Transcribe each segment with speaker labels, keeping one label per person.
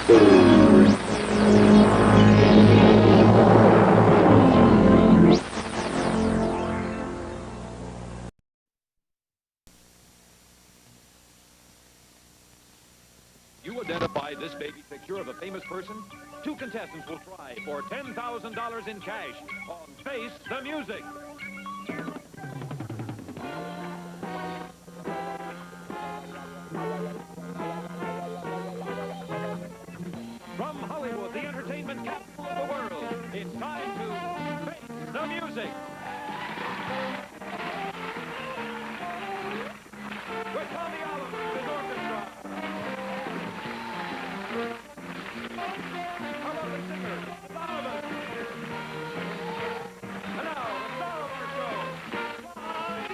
Speaker 1: You identify this baby picture of a famous person? 2 contestants will try for $10,000 in cash on Face the Music. From Hollywood, the entertainment capital of the world, it's time to Face the Music. With Tommy Oliver and his orchestra. How about the singer, Sullivan? And now, the star of our show, Smiley.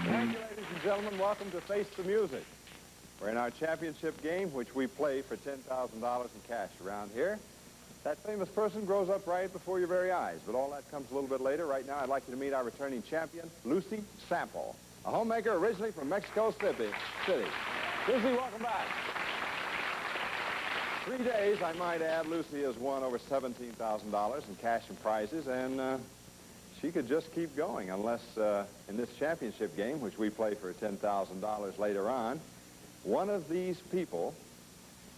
Speaker 2: Thank you, ladies and gentlemen. Welcome to Face the Music. We're in our championship game, which we play for $10,000 in cash around here. That famous person grows up right before your very eyes, but all that comes a little bit later. Right now, I'd like you to meet our returning champion, Lucie Sample, a homemaker originally from Mexico City. Lucie, welcome back. 3 days, I might add, Lucie has won over $17,000 in cash and prizes, and she could just keep going unless in this championship game, which we play for $10,000 later on, one of these people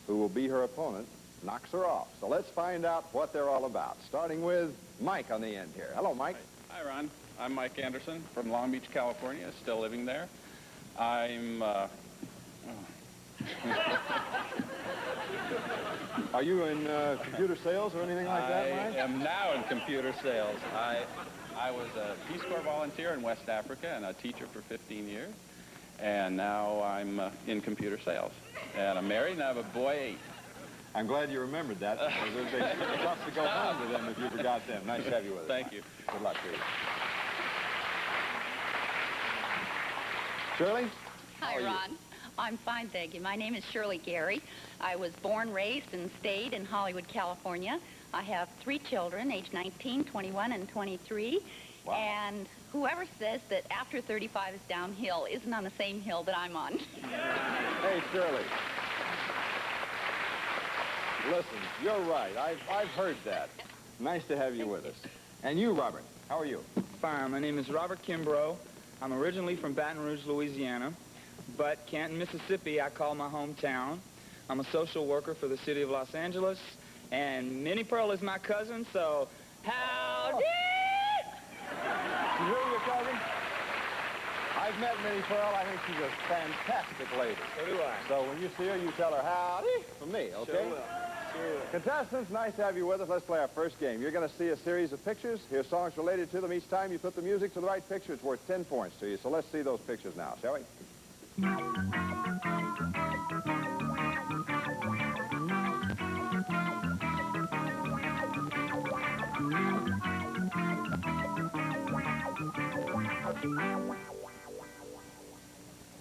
Speaker 2: who will be her opponent knocks her off. So let's find out what they're all about, starting with Mike on the end here. Hello, Mike.
Speaker 3: Hi, Ron. I'm Mike Anderson from Long Beach, California, still living there. I'm...
Speaker 2: Are you in computer sales or anything like that, Mike?
Speaker 3: I am now in computer sales. I was a Peace Corps volunteer in West Africa and a teacher for 15 years. And now I'm in computer sales. And I'm married and I have a boy 8.
Speaker 2: I'm glad you remembered that. Because it would be tough to go home with them if you forgot them. Nice to have you with us.
Speaker 3: Thank you.
Speaker 2: Good luck to you. Shirley?
Speaker 4: Hi, Ron. I'm fine, thank you. My name is Shirley Gary. I was born, raised, and stayed in Hollywood, California. I have 3 children, age 19, 21, and 23. Wow. And whoever says that after 35 is downhill isn't on the same hill that I'm on.
Speaker 2: Hey, Shirley. Listen, you're right. I've heard that. Nice to have you with us. And you, Robert, how are you?
Speaker 5: Fine. My name is Robert Kimbrough. I'm originally from Baton Rouge, Louisiana, but Canton, Mississippi, I call my hometown. I'm a social worker for the city of Los Angeles, and Minnie Pearl is my cousin, so howdy!
Speaker 2: You really your cousin? I've met Minnie Pearl. I think she's a fantastic lady.
Speaker 5: So do I.
Speaker 2: So when you see her, you tell her howdy from me, okay?
Speaker 5: Sure will. Sure will.
Speaker 2: Contestants, nice to have you with us. Let's play our first game. You're going to see a series of pictures. Here's songs related to them. Each time you put the music to the right picture, it's worth 10 points to you. So let's see those pictures now, shall we?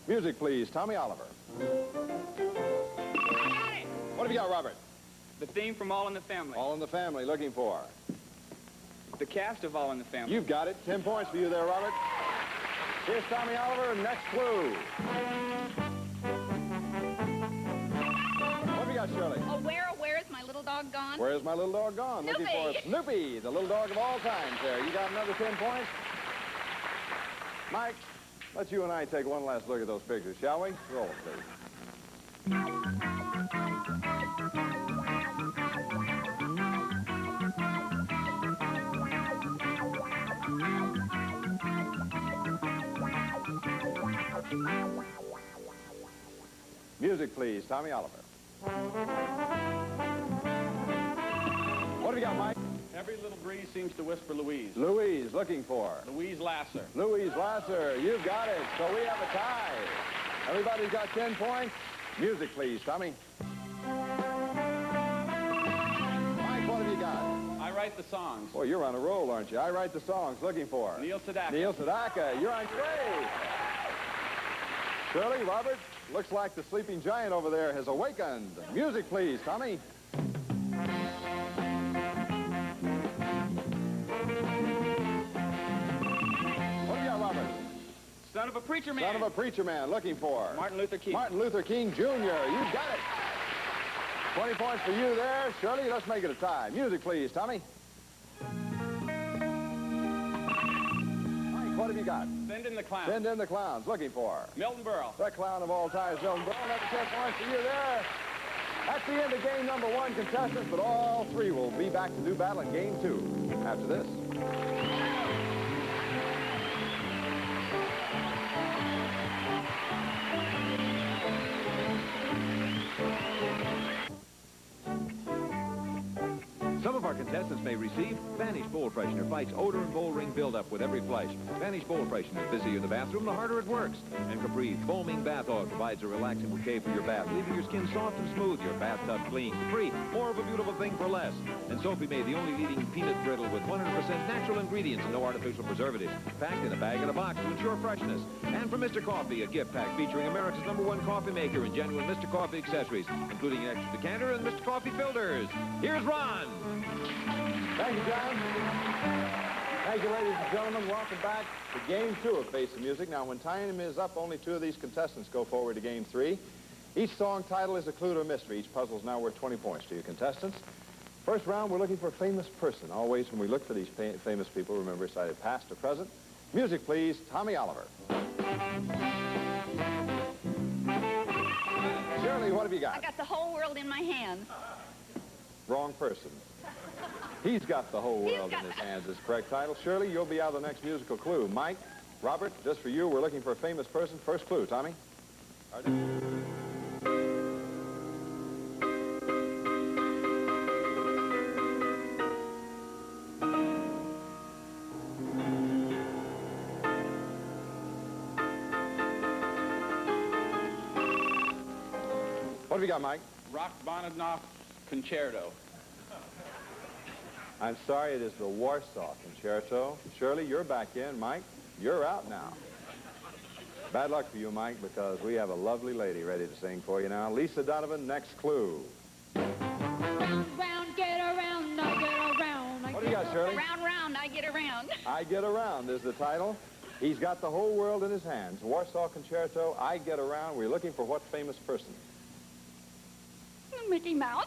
Speaker 2: Music, please. Tommy Oliver. What have you got, Robert?
Speaker 5: The theme from All in the Family.
Speaker 2: All in the Family, looking for.
Speaker 5: The cast of All in the Family.
Speaker 2: You've got it. 10 points for you there, Robert. Here's Tommy Oliver. Next clue. What have you got, Shirley?
Speaker 4: Oh, where is my little dog gone?
Speaker 2: Where's my little dog gone?
Speaker 4: Snoopy.
Speaker 2: Looking for Snoopy, the little dog of all times there. You got another 10 points? Mike, let's you and I take one last look at those pictures, shall we? Roll them, please. Music, please. Tommy Oliver. What have you got, Mike?
Speaker 3: Every little breeze seems to whisper Louise.
Speaker 2: Louise, looking for.
Speaker 3: Louise Lasser.
Speaker 2: Louise Lasser, you've got it. So we have a tie. Everybody's got 10 points. Music, please, Tommy. Mike, what have you got?
Speaker 3: I write the songs.
Speaker 2: Boy, you're on a roll, aren't you? I write the songs. Looking for.
Speaker 3: Neil Sedaka.
Speaker 2: Neil Sedaka, you're on trade. Shirley, Robert, looks like the sleeping giant over there has awakened. Music, please, Tommy. What do you got, Robert?
Speaker 5: Son of a preacher man.
Speaker 2: Son of a preacher man, looking for?
Speaker 5: Martin Luther King.
Speaker 2: Martin Luther King, Jr. You got it. 20 points for you there. Shirley, let's make it a tie. Music, please, Tommy. Mike, what have you got?
Speaker 3: Send in the clown.
Speaker 2: Send in the clowns. Looking for?
Speaker 3: Milton Berle.
Speaker 2: The clown of all times, Milton Berle. That's 10 points for you there. That's the end of game number 1, contestants, but all 3 will be back to do battle in game 2 after this.
Speaker 1: Some of our contestants may receive Vanish Bowl Freshener. Fights odor and bowl ring buildup with every flush. Vanish Bowl Freshener. The busier the bathroom, the harder it works. And Capri Foaming Bath Oil provides a relaxing bouquet for your bath, leaving your skin soft and smooth, your bathtub clean. Capri, more of a beautiful thing for less. And Soapy May, the only leading peanut brittle with 100% natural ingredients and no artificial preservatives. Packed in a bag and a box to ensure freshness. And for Mr. Coffee, a gift pack featuring America's #1 coffee maker and genuine Mr. Coffee accessories, including an extra decanter and Mr. Coffee filters. Here's Ron.
Speaker 2: Thank you, John. Thank you, ladies and gentlemen. Welcome back to Game 2 of Face the Music. Now, when time is up, only 2 of these contestants go forward to Game 3. Each song title is a clue to a mystery. Each puzzle is now worth 20 points to you contestants. First round, we're looking for a famous person. Always, when we look for these famous people, remember it's either past or present. Music, please. Tommy Oliver. Shirley, what have you got?
Speaker 4: I got the whole world in my hands.
Speaker 2: Wrong person. He's got the whole world in his hands is the correct title. Shirley, you'll be out of the next musical clue. Mike, Robert, just for you, we're looking for a famous person. First clue, Tommy. What have you got, Mike?
Speaker 3: Rachmaninoff Concerto.
Speaker 2: I'm sorry, it is the Warsaw Concerto. Shirley, you're back in. Mike, you're out now. Bad luck for you, Mike, because we have a lovely lady ready to sing for you now. Lisa Donovan, next clue.
Speaker 6: Round, round, get around, I get around.
Speaker 2: What do you got, Shirley?
Speaker 4: Round, round, I get around.
Speaker 2: I Get Around is the title. He's got the whole world in his hands. Warsaw Concerto, I Get Around. We're looking for what famous person?
Speaker 4: Mickey Mouse.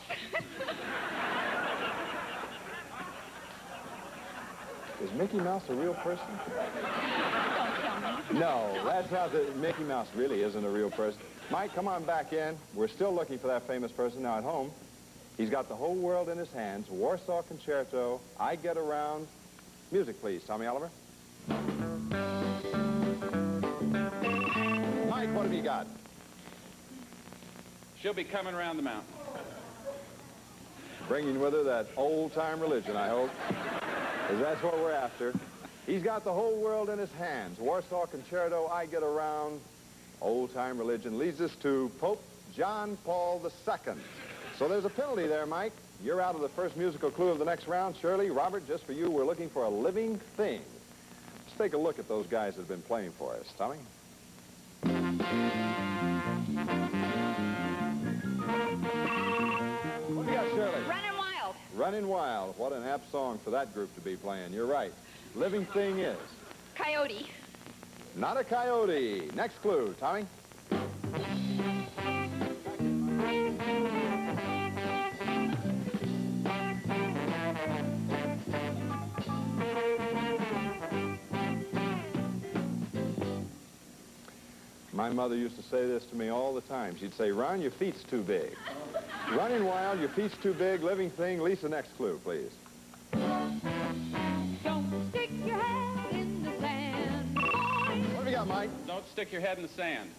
Speaker 2: Is Mickey Mouse a real person?
Speaker 4: Don't tell me.
Speaker 2: No, that's not the... Mickey Mouse really isn't a real person. Mike, come on back in. We're still looking for that famous person now at home. He's got the whole world in his hands. Warsaw Concerto, I Get Around. Music, please, Tommy Oliver. Mike, what have you got?
Speaker 3: She'll be coming around the mountain.
Speaker 2: Bringing with her that old-time religion, I hope. Because that's what we're after. He's got the whole world in his hands. Warsaw Concerto, I Get Around. Old-time religion leads us to Pope John Paul II. So there's a penalty there, Mike. You're out of the first musical clue of the next round. Shirley, Robert, just for you, we're looking for a living thing. Let's take a look at those guys that have been playing for us. Tommy? What do you got, Shirley?
Speaker 4: Running Wild.
Speaker 2: Running Wild. What an apt song for that group to be playing. You're right. Living thing is.
Speaker 4: Coyote.
Speaker 2: Not a coyote. Next clue, Tommy. My mother used to say this to me all the time. She'd say, Ron, your feet's too big. Running Wild, your feet's too big. Living thing. Lisa, next clue, please.
Speaker 6: Don't stick your head in the sand, boy.
Speaker 2: What have you got, Mike?
Speaker 3: Don't stick your head in the sand.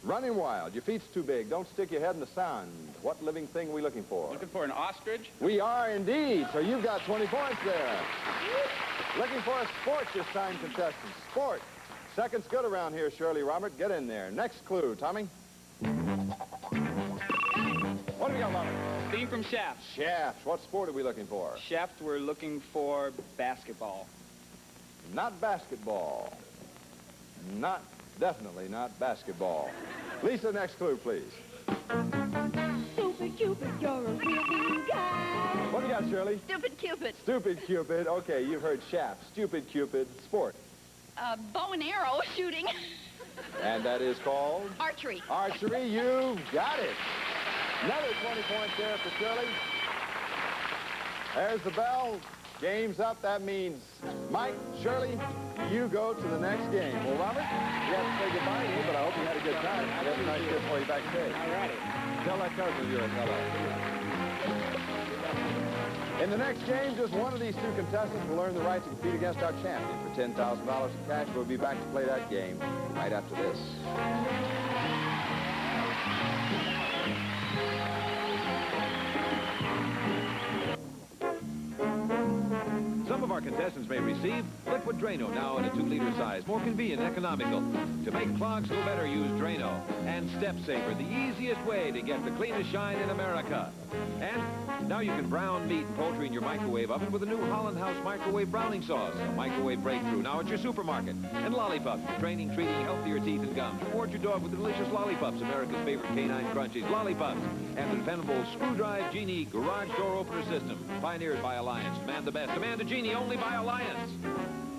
Speaker 2: Running Wild, your feet's too big. Don't stick your head in the sand. What living thing are we looking for?
Speaker 3: Looking for an ostrich?
Speaker 2: We are indeed. So you've got 20 points there. Looking for a sport this time, contestants. Sport. Second's good around here, Shirley, Robert. Get in there. Next clue, Tommy. What have you got, Robert?
Speaker 5: Theme from Shaft.
Speaker 2: Shafts. What sport are we looking for?
Speaker 5: Shaft, we're looking for basketball.
Speaker 2: Not basketball. Not definitely not basketball. Lisa, next clue, please.
Speaker 6: Stupid Cupid, you're a real mean guy.
Speaker 2: What do you got, Shirley?
Speaker 4: Stupid Cupid.
Speaker 2: Stupid Cupid. Okay, you've heard shaft. Stupid Cupid. Sport.
Speaker 4: Bow and arrow shooting.
Speaker 2: And that is called?
Speaker 4: Archery.
Speaker 2: Archery. You got it. Another 20 points there for Shirley. There's the bell. Game's up. That means Mike, Shirley, you go to the next game. Well, Robert, we have to say goodbye to you, but I hope you had a good time. I have a nice gift for you backstage.
Speaker 5: All righty.
Speaker 2: Tell that cousin of yours hello. In the next game, just one of these two contestants will earn the right to compete against our champion for $10,000 in cash. We'll be back to play that game right after this.
Speaker 1: Some of our contestants may receive liquid Drano, now in a 2-liter size, more convenient and economical. To make clogs go better, use Drano. And Step Saver, the easiest way to get the cleanest shine in America. And now you can brown meat and poultry in your microwave oven with a new Holland House microwave browning sauce, a microwave breakthrough now at your supermarket. And lollipops, for training, treating healthier teeth and gums. Reward your dog with the delicious lollipops, America's favorite canine crunchies, lollipops. And the dependable Screwdrive Genie garage door opener system, pioneered by Alliance. Demand the best. Demand a Genie only by Alliance.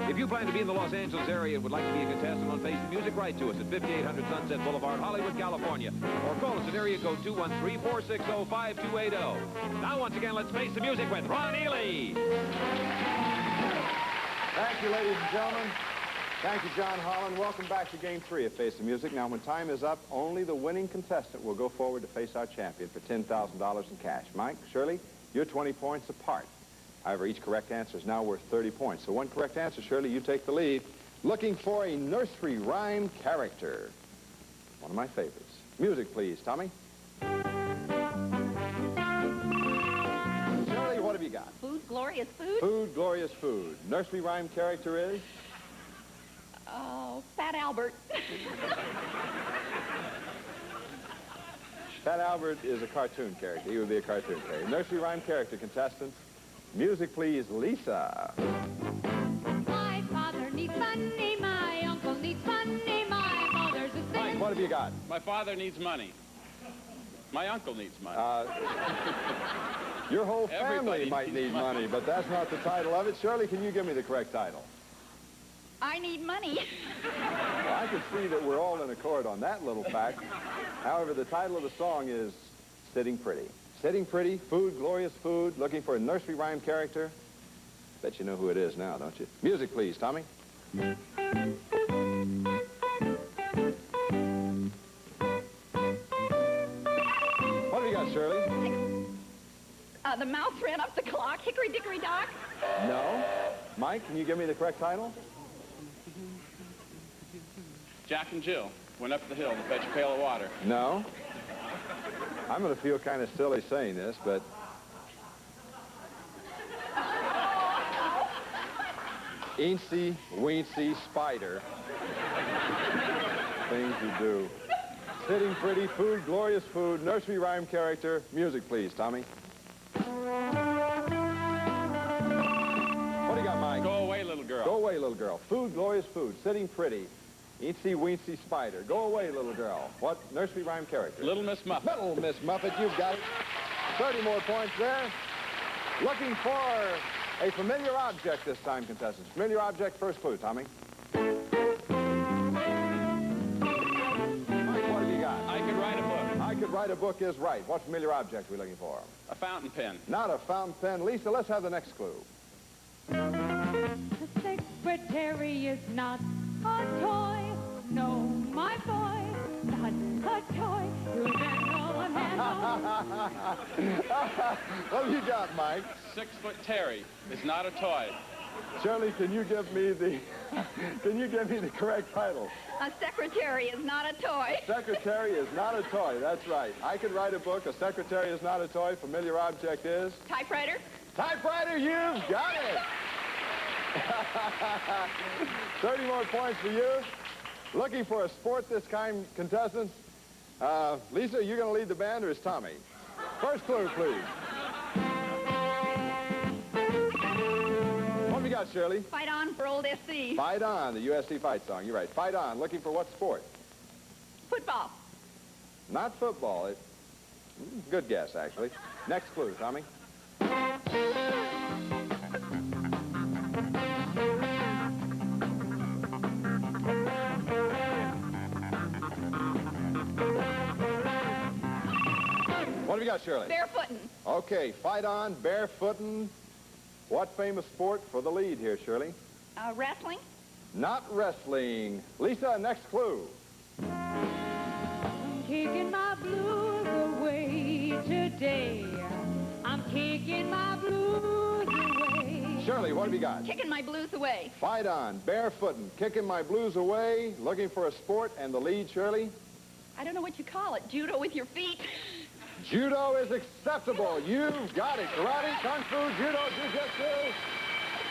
Speaker 1: If you plan to be in the Los Angeles area and would like to be a contestant on Face the Music, write to us at 5800 Sunset Boulevard, Hollywood, California. Or call us at area code 213-460-5280. Now, once again, let's face the music with Ron Ely.
Speaker 2: Thank you, ladies and gentlemen. Thank you, John Holland. Welcome back to Game 3 of Face the Music. Now, when time is up, only the winning contestant will go forward to face our champion for $10,000 in cash. Mike, Shirley, you're 20 points apart. However, each correct answer is now worth 30 points. So one correct answer, Shirley, you take the lead. Looking for a nursery rhyme character. One of my favorites. Music, please, Tommy. Shirley, what have you got?
Speaker 4: Food, glorious food.
Speaker 2: Food, glorious food. Nursery rhyme character is?
Speaker 4: Oh, Fat Albert.
Speaker 2: Fat Albert is a cartoon character. He would be a cartoon character. Nursery rhyme character, contestant. Music, please, Lisa.
Speaker 6: My father needs money, my uncle needs money, my mother's a
Speaker 2: Mike,
Speaker 6: sin.
Speaker 2: what have you got?
Speaker 3: My father needs money. My uncle needs money.
Speaker 2: Your whole family
Speaker 3: Everybody
Speaker 2: might
Speaker 3: needs
Speaker 2: need
Speaker 3: money.
Speaker 2: money, but that's not the title of it. Shirley, can you give me the correct title?
Speaker 4: I need money.
Speaker 2: Well, I can see that we're all in accord on that little fact. However, the title of the song is Sitting Pretty. Sitting Pretty, food, glorious food, looking for a nursery rhyme character. Bet you know who it is now, don't you? Music, please, Tommy. What have you got, Shirley?
Speaker 4: The mouse ran up the clock. Hickory dickory dock.
Speaker 2: No. Mike, can you give me the correct title?
Speaker 3: Jack and Jill went up the hill to fetch a pail of water.
Speaker 2: No. I'm going to feel kind of silly saying this, but... Eensy, weensy, spider. Things you do. Sitting pretty, food, glorious food, nursery rhyme character. Music, please, Tommy. What do you got, Mike?
Speaker 3: Go away, little girl.
Speaker 2: Go away, little girl. Food, glorious food, sitting pretty. Eensy, weensy, spider. Go away, little girl. What nursery rhyme character?
Speaker 3: Little Miss Muffet.
Speaker 2: Little Miss Muffet, you've got it. 30 more points there. Looking for a familiar object this time, contestants. Familiar object, first clue, Tommy. Mike, what have you got?
Speaker 3: I could write a book.
Speaker 2: I could write a book is right. What familiar object are we looking for?
Speaker 3: A fountain pen.
Speaker 2: Not a fountain pen. Lisa, let's have the next clue.
Speaker 6: The secretary is not a toy. No, my boy, not a toy. You handle and handle.
Speaker 2: What have you got, Mike?
Speaker 3: 6-foot Terry is not a toy.
Speaker 2: Shirley, can you give me the correct title?
Speaker 4: A secretary is not a toy.
Speaker 2: Secretary is not a toy. That's right. I could write a book. A secretary is not a toy. Familiar object is?
Speaker 4: Typewriter.
Speaker 2: Typewriter, you've got it. 30 more points for you. Looking for a sport this kind, contestants? Lisa, you're going to lead the band, or is Tommy? First clue, please. What have you you got, Shirley?
Speaker 4: Fight on for old SC.
Speaker 2: Fight on, the USC fight song. You're right. Fight on. Looking for what sport?
Speaker 4: Football.
Speaker 2: Not football. Good guess, actually. Next clue, Tommy. What have you got, Shirley?
Speaker 4: Barefootin'.
Speaker 2: Okay, fight on, barefootin'. What famous sport for the lead here, Shirley?
Speaker 4: Wrestling.
Speaker 2: Not wrestling. Lisa, next clue.
Speaker 6: Kicking my blues away today. I'm kicking my blues away.
Speaker 2: Shirley, what have you got?
Speaker 4: Kicking my blues away.
Speaker 2: Fight on, barefootin', kicking my blues away, looking for a sport, and the lead, Shirley?
Speaker 4: I don't know what you call it. Judo with your feet.
Speaker 2: Judo is acceptable. You've got it. Karate, kung fu, judo, jiu-jitsu.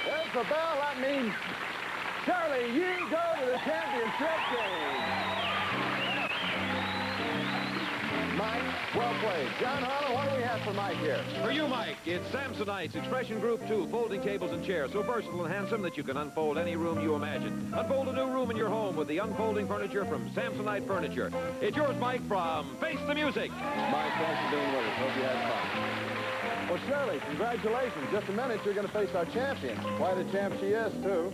Speaker 2: There's the bell. That means, Shirley, you go to the championship game. Mike, well played. John Harlan, what do we have for Mike here?
Speaker 1: For you, Mike, it's Samsonite's Expression Group 2 folding tables and chairs, so versatile and handsome that you can unfold any room you imagine. Unfold a new room in your home with the unfolding furniture from Samsonite Furniture. It's yours, Mike, from Face the Music.
Speaker 2: Mike, thanks for being with us. Hope you had fun. Well, Shirley, congratulations. Just a minute, you're going to face our champion. Quite a champ she is, too.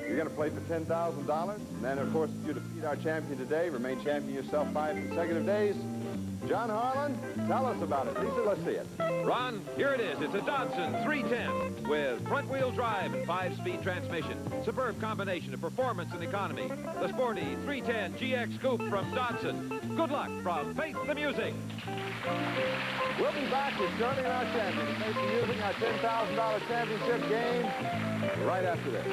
Speaker 2: You're going to play for $10,000. And then, of course, if you defeat our champion today, remain champion yourself 5 consecutive days. John Harlan, tell us about it. Lisa, let's see it.
Speaker 1: Ron, here it is. It's a Dodson 310 with front-wheel drive and 5-speed transmission. Superb combination of performance and economy. The sporty 310 GX Coupe from Dodson. Good luck from Face the Music.
Speaker 2: We'll be back with Shirley and our champion. Face the Music, our $10,000 championship game right after this.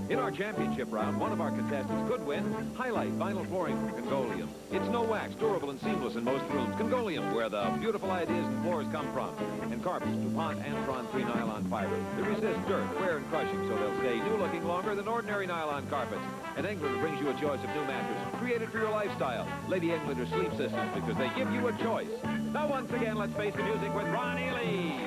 Speaker 1: In our championship round, one of our contestants could win Highlight Vinyl Flooring from Congolium. It's no wax, durable and seamless in most rooms. Congolium, where the beautiful ideas and floors come from. And carpets, DuPont Antron 3 nylon fiber. They resist dirt, wear, and crushing, so they'll stay new-looking longer than ordinary nylon carpets. And England brings you a choice of new mattresses created for your lifestyle. Lady Englander sleep systems, because they give you a choice. Now, once again, let's face the music with Ronnie Lee.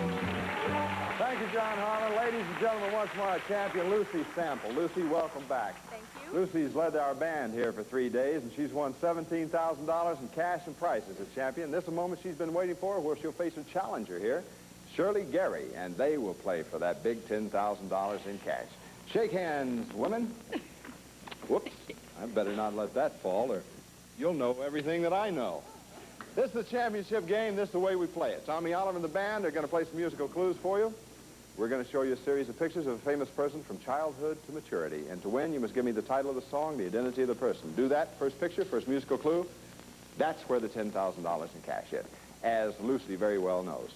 Speaker 2: Thank you, John Harlan. Ladies and gentlemen, once more, our champion, Lucie Sample. Lucie, welcome back.
Speaker 4: Thank you.
Speaker 2: Lucie's led our band here for 3 days, and she's won $17,000 in cash and prizes as champion. This is a moment she's been waiting for, where she'll face a challenger here, Shirley Gary, and they will play for that big $10,000 in cash. Shake hands, women. Whoops. I better not let that fall, or you'll know everything that I know. This is the championship game. This is the way we play it. Tommy Oliver and the band are going to play some musical clues for you. We're going to show you a series of pictures of a famous person from childhood to maturity. And to win, you must give me the title of the song, the identity of the person. Do that. First picture, first musical clue. That's where the $10,000 in cash is, as Lucie very well knows.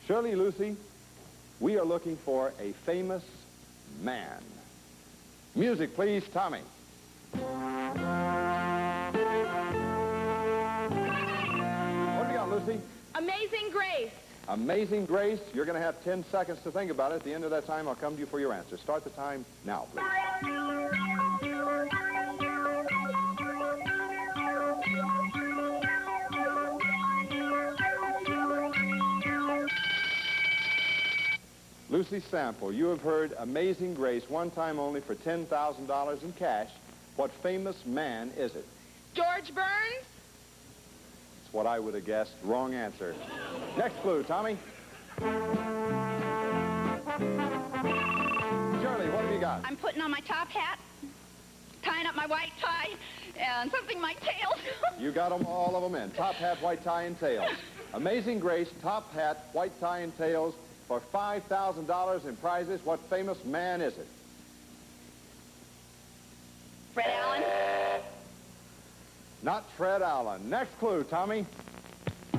Speaker 2: Shirley, Lucie, we are looking for a famous man. Music, please, Tommy. What have you got, Lucie?
Speaker 4: Amazing Grace.
Speaker 2: Amazing Grace. You're going to have 10 seconds to think about it. At the end of that time, I'll come to you for your answer. Start the time now, please. Lucie Sample, you have heard Amazing Grace one time only for $10,000 in cash. What famous man is it?
Speaker 4: George Burns.
Speaker 2: That's what I would have guessed. Wrong answer. Next clue, Tommy. Shirley, what have you got?
Speaker 4: I'm putting on my top hat, tying up my white tie, and something my tails.
Speaker 2: You got them, all of them in. Top hat, white tie, and tails. Amazing Grace, top hat, white tie, and tails for $5,000 in prizes. What famous man is it?
Speaker 4: Fred Allen.
Speaker 2: Not Fred Allen. Next clue, Tommy.
Speaker 4: I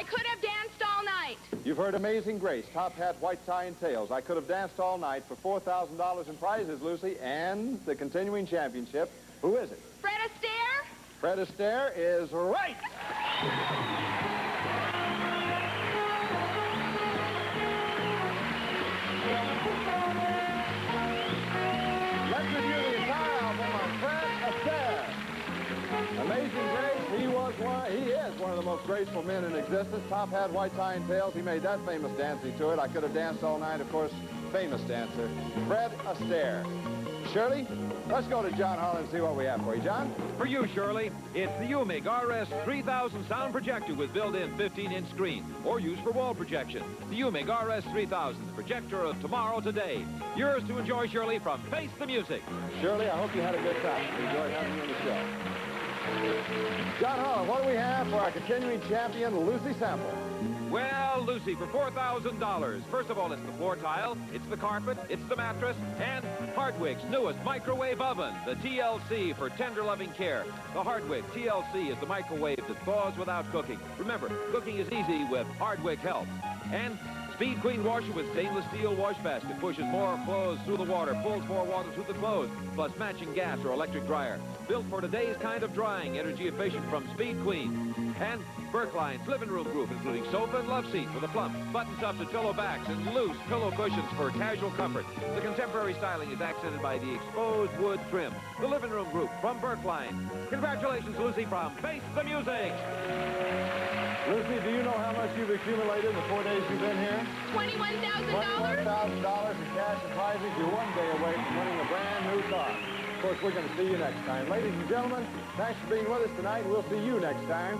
Speaker 4: could have danced all night.
Speaker 2: You've heard Amazing Grace, top hat, white tie, and tails. I could have danced all night for $4,000 in prizes, Lucie, and the continuing championship. Who is it?
Speaker 4: Fred Astaire.
Speaker 2: Fred Astaire is right. Amazing Grace, he is one of the most graceful men in existence. Top hat, white tie, and tails. He made that famous dancing to it. I could have danced all night, of course. Famous dancer, Fred Astaire. Shirley, let's go to John Harlan and see what we have for you. John?
Speaker 1: For you, Shirley, it's the UMIG RS 3000 sound projector with built-in 15-inch screen, or used for wall projection. The UMIG RS 3000, the projector of tomorrow today. Yours to enjoy, Shirley, from Face the Music.
Speaker 2: Shirley, I hope you had a good time. We enjoyed having you on the show. John Harlan, what do we have for our continuing champion, Lucie Sample?
Speaker 1: Well, Lucie, for $4,000. First of all, it's the floor tile, it's the carpet, it's the mattress, and Hardwick's newest microwave oven, the TLC for tender loving care. The Hardwick TLC is the microwave that thaws without cooking. Remember, cooking is easy with Hardwick help. And Speed Queen washer with stainless steel wash basket pushes more clothes through the water, pulls more water through the clothes, plus matching gas or electric dryer. Built for today's kind of drying, energy efficient from Speed Queen. And Berkline's living room group, including sofa and love seat for the plump, button tufted pillow backs, and loose pillow cushions for casual comfort. The contemporary styling is accented by the exposed wood trim. The living room group from Berkline. Congratulations, Lucie, from Face the Music.
Speaker 2: Lucie, do you know how much you've accumulated in the 4 days you've been here?
Speaker 7: $21,000?
Speaker 2: $21,000 in cash and prizes. You're 1 day away from winning a brand new car. Of course, we're going to see you next time. Ladies and gentlemen, thanks for being with us tonight. We'll see you next time.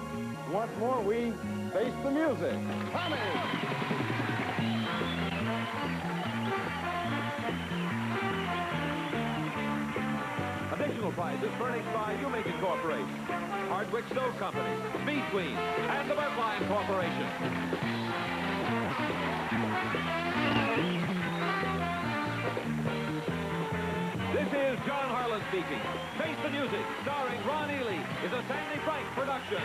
Speaker 2: Once more, we face the music. Tommy!
Speaker 1: Additional prizes furnished by UMIG Incorporated, Hardwick Stove Company, Speed Queen, and the Berkline Corporation. This is John Harlan speaking. Face the Music, starring Ron Ely, is a Stanley Frank production.